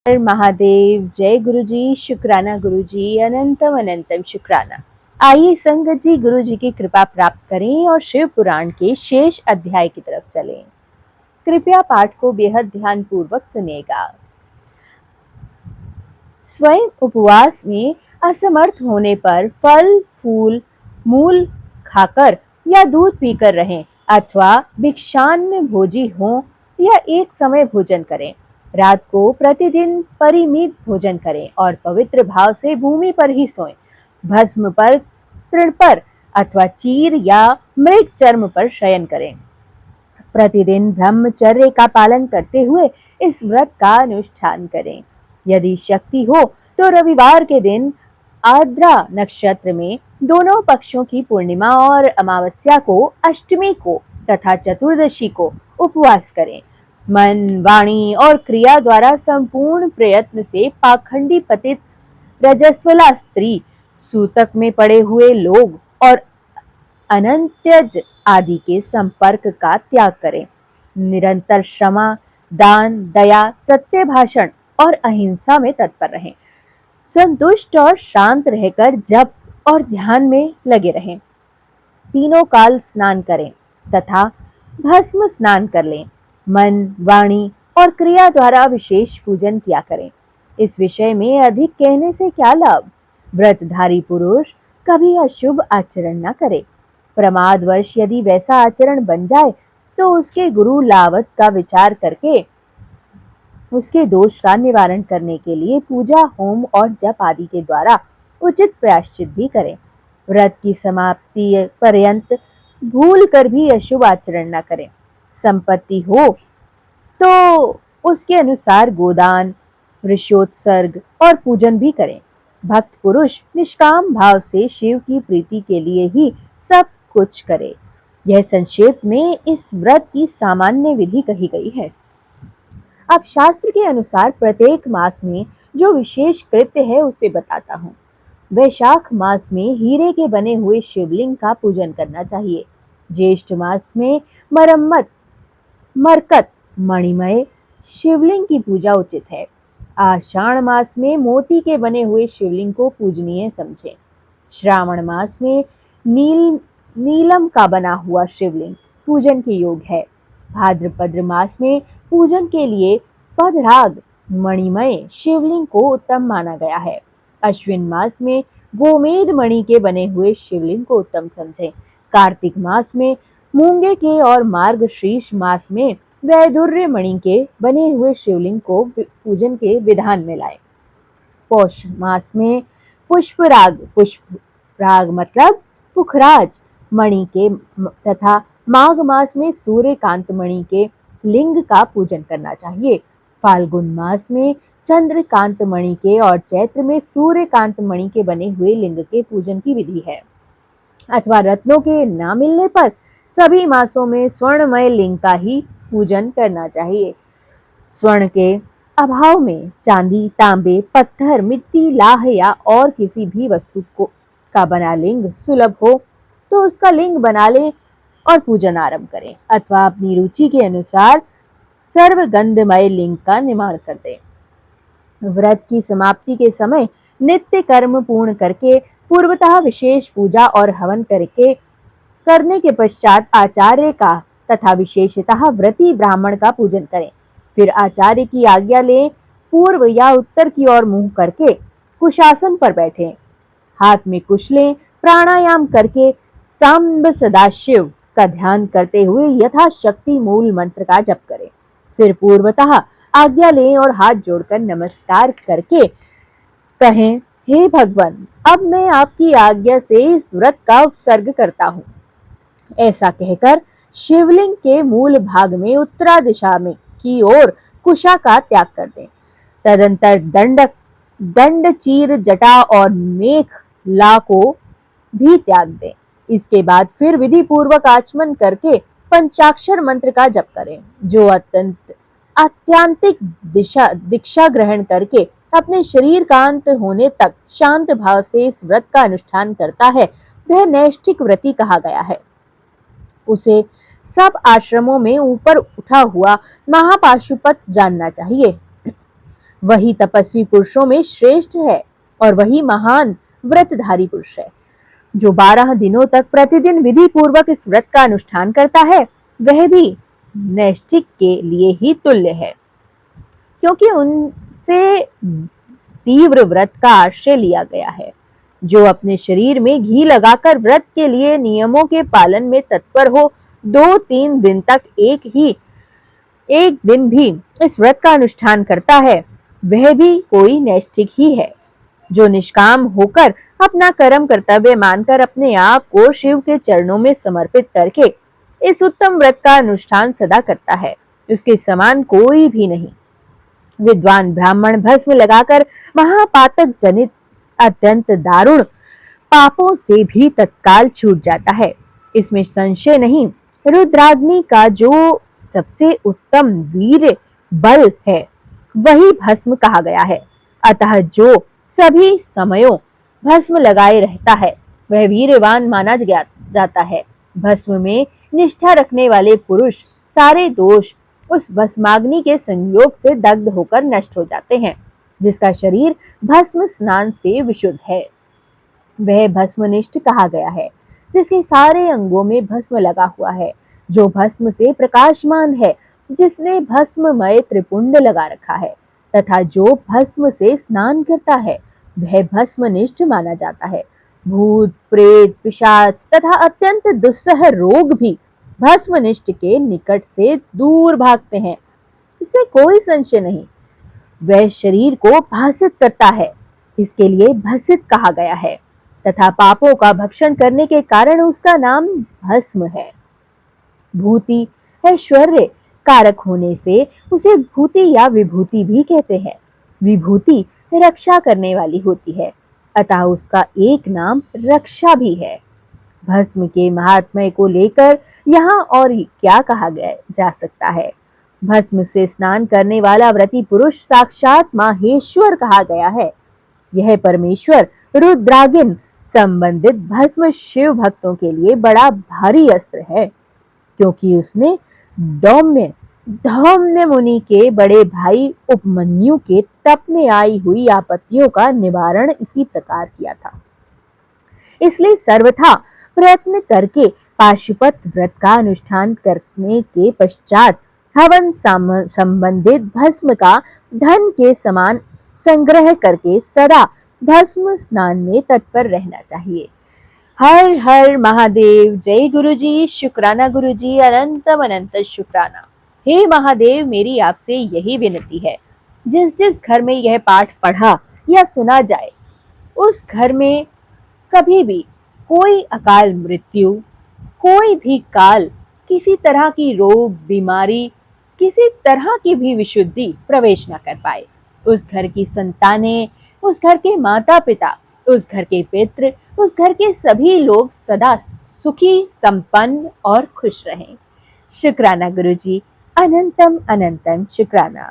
हर महादेव। जय गुरु जी, शुक्राना गुरु जी, अनंतम अनंतम शुक्राना। आइए संगत जी गुरु जी की कृपा प्राप्त करें और शिव पुराण के शेष अध्याय की तरफ चलें। कृपया पाठ को बेहद ध्यान पूर्वक सुनिएगा। स्वयं उपवास में असमर्थ होने पर फल फूल मूल खाकर या दूध पीकर रहें अथवा भिक्षान्न भोजी हों या एक समय भोजन करें। रात को प्रतिदिन परिमित भोजन करें और पवित्र भाव से भूमि पर ही सोएं। भस्म पर, तृण पर अथवा चीर या मृग चर्म पर शयन करें। प्रतिदिन ब्रह्मचर्य का पालन करते हुए इस व्रत का अनुष्ठान करें। यदि शक्ति हो तो रविवार के दिन आर्द्रा नक्षत्र में दोनों पक्षों की पूर्णिमा और अमावस्या को, अष्टमी को तथा चतुर्दशी को उपवास करें। मन, वाणी और क्रिया द्वारा संपूर्ण प्रयत्न से पाखंडी पतित, रजस्वला स्त्री, सूतक में पड़े हुए लोग और अनंत्यज आदि के संपर्क का त्याग करें। निरंतर क्षमा, दान, दया, सत्य भाषण और अहिंसा में तत्पर रहें। संतुष्ट और शांत रहकर जप और ध्यान में लगे रहें। तीनों काल स्नान करें तथा भस्म स्नान कर लें। मन, वाणी और क्रिया द्वारा विशेष पूजन किया करें। इस विषय में अधिक कहने से क्या लाभ। व्रतधारी पुरुष कभी अशुभ आचरण न करे। प्रमादवश यदि वैसा आचरण बन जाए तो उसके गुरु लावत का विचार करके उसके दोष का निवारण करने के लिए पूजा, होम और जप आदि के द्वारा उचित प्रायश्चित भी करें। व्रत की समाप्ति पर्यंत भूल कर भी अशुभ आचरण न करें। संपत्ति हो तो उसके अनुसार गोदान, वृषोत्सर्ग और पूजन भी करें। भक्त पुरुष निष्काम भाव से शिव की प्रीति के लिए ही सब कुछ करे। यह संक्षेप में इस व्रत की सामान्य विधि कही गई है। अब शास्त्र के अनुसार प्रत्येक मास में जो विशेष कृत्य है उसे बताता हूँ। वैशाख मास में हीरे के बने हुए शिवलिंग का पूजन करना चाहिए। ज्येष्ठ मास में मरकत मणिमय शिवलिंग की पूजा उचित है। आषाढ़ मास में मोती के बने हुए शिवलिंग को पूजनीय समझें। श्रावण मास में नीलम का बना हुआ शिवलिंग पूजन के योग्य है। भाद्रपद मास में पूजन के लिए पदराग मणिमय शिवलिंग को उत्तम माना गया है। अश्विन मास में गोमेद मणि के बने हुए शिवलिंग को उत्तम समझें। कार्तिक मास में मूंगे के और मार्गशीर्ष मास में वैदुर्य मणि के बने हुए शिवलिंग को पूजन के विधान में लाएं। पौष मास में पुष्पराग मतलब पुखराज मणि के तथा माघ मास में सूर्यकांत मणि के लिंग का पूजन करना चाहिए। फाल्गुन मास में चंद्रकांत मणि के और चैत्र में सूर्यकांत मणि के बने हुए लिंग के पूजन की विधि है। अथवा रत्नों के न मिलने पर सभी मासों में स्वर्णमय लिंग का ही पूजन करना चाहिए। स्वर्ण के अभाव में चांदी, तांबे, पत्थर, मिट्टी, लाह या और किसी भी वस्तु का बना लिंग सुलभ हो तो उसका लिंग बना ले और पूजन आरंभ करें अथवा अपनी रुचि के अनुसार सर्वगंधमय लिंग का निर्माण कर दें। व्रत की समाप्ति के समय नित्य कर्म पूर्ण करके पूर्वतः विशेष पूजा और हवन करने के पश्चात आचार्य का तथा विशेषतः व्रती ब्राह्मण का पूजन करें। फिर आचार्य की आज्ञा लें। पूर्व या उत्तर की ओर मुंह करके कुशासन पर बैठें। हाथ में कुश लें। प्राणायाम करके सांब सदाशिव का ध्यान करते हुए यथाशक्ति मूल मंत्र का जप करें। फिर पूर्वतः आज्ञा लें और हाथ जोड़कर नमस्कार करके कहें, हे भगवान, अब मैं आपकी आज्ञा से इस व्रत का उपसर्ग करता हूँ। ऐसा कहकर शिवलिंग के मूल भाग में उत्तरा दिशा में की ओर कुशा का त्याग कर दें। तदंतर दंड, चीर, जटा और मेख ला को भी त्याग दें। इसके बाद फिर विधि पूर्वक आचमन करके पंचाक्षर मंत्र का जप करें। जो आत्यांतिक दीक्षा ग्रहण करके अपने शरीर का अंत होने तक शांत भाव से इस व्रत का अनुष्ठान करता है वह नैष्ठिक व्रती कहा गया है। उसे सब आश्रमों में ऊपर उठा हुआ महापाशुपत जानना चाहिए। वही तपस्वी पुरुषों में श्रेष्ठ है और वही महान व्रतधारी पुरुष है। जो 12 दिनों तक प्रतिदिन विधि पूर्वक इस व्रत का अनुष्ठान करता है, वह भी नैष्ठिक के लिए ही तुल्य है, क्योंकि उनसे तीव्र व्रत का आश्रय लिया गया है। जो अपने शरीर में घी लगाकर व्रत के लिए नियमों के पालन में तत्पर हो, 2-3 दिन तक एक दिन भी इस व्रत का अनुष्ठान करता है, वह भी कोई नैष्ठिक ही है। जो निष्काम होकर अपना कर्म कर्तव्य मानकर अपने आप को शिव के चरणों में समर्पित करके इस उत्तम व्रत का अनुष्ठान सदा करता है, उसके समान कोई भी नहीं। विद्वान ब्राह्मण भस्म लगाकर महापातक जनित अत्यंत दारुण पापों से भी तत्काल छूट जाता है, इसमें संशय नहीं। रुद्राग्नि का जो सबसे उत्तम वीर बल है, वही भस्म कहा गया है। अतः जो सभी समयों भस्म लगाए रहता है, वह वीरवान माना जाता है। भस्म में निष्ठा रखने वाले पुरुष सारे दोष उस भस्माग्नि के संयोग से दग्ध होकर नष्ट हो जाते हैं। जिसका शरीर भस्म स्नान से विशुद्ध है, वह भस्मनिष्ठ कहा गया है। जिसके सारे अंगों में भस्म लगा हुआ है, जो भस्म से प्रकाशमान है, जिसने भस्ममय त्रिपुंड लगा रखा है, तथा जो भस्म से स्नान करता है, वह भस्मनिष्ठ माना जाता है। भूत प्रेत पिशाच तथा अत्यंत दुस्सह रोग भी भस्मनिष्ठ के निकट से दूर भागते हैं, इसमें कोई संशय नहीं। वह शरीर को भासित करता है, इसके लिए भसित कहा गया है, तथा पापों का भक्षण करने के कारण उसका नाम भस्म है। भूति ऐश्वर्य कारक होने से उसे भूति या विभूति भी कहते हैं। विभूति रक्षा करने वाली होती है, अतः उसका एक नाम रक्षा भी है। भस्म के महात्म्य को लेकर यहाँ और क्या कहा गया जा सकता है। भस्म से स्नान करने वाला व्रती पुरुष साक्षात माहेश्वर कहा गया है। यह परमेश्वर रुद्रागिन संबंधित भस्म शिव भक्तों के लिए बड़ा भारी अस्त्र है, क्योंकि उसने धौम्य मुनि के बड़े भाई उपमन्यु के तप में आई हुई आपत्तियों का निवारण इसी प्रकार किया था। इसलिए सर्वथा प्रयत्न करके पाशुपत व्रत का अनुष्ठान करने के पश्चात हवन संबंधित भस्म का धन के समान संग्रह करके सदा भस्म स्नान में तत्पर रहना चाहिए। हर हर महादेव। जय गुरुजी। शुक्राना गुरुजी, अनंतम अनंत शुक्राना। हे महादेव, मेरी आपसे यही विनती है, जिस जिस घर में यह पाठ पढ़ा या सुना जाए, उस घर में कभी भी कोई अकाल मृत्यु, कोई भी काल, किसी तरह की रोग बीमारी, किसी तरह की भी विशुद्धि प्रवेश न कर पाए। उस घर की संतानें, उस घर के माता पिता, उस घर के पितृ, उस घर के सभी लोग सदा सुखी, संपन्न और खुश रहें। शुक्राना गुरुजी, अनंतम अनंतम शुक्राना।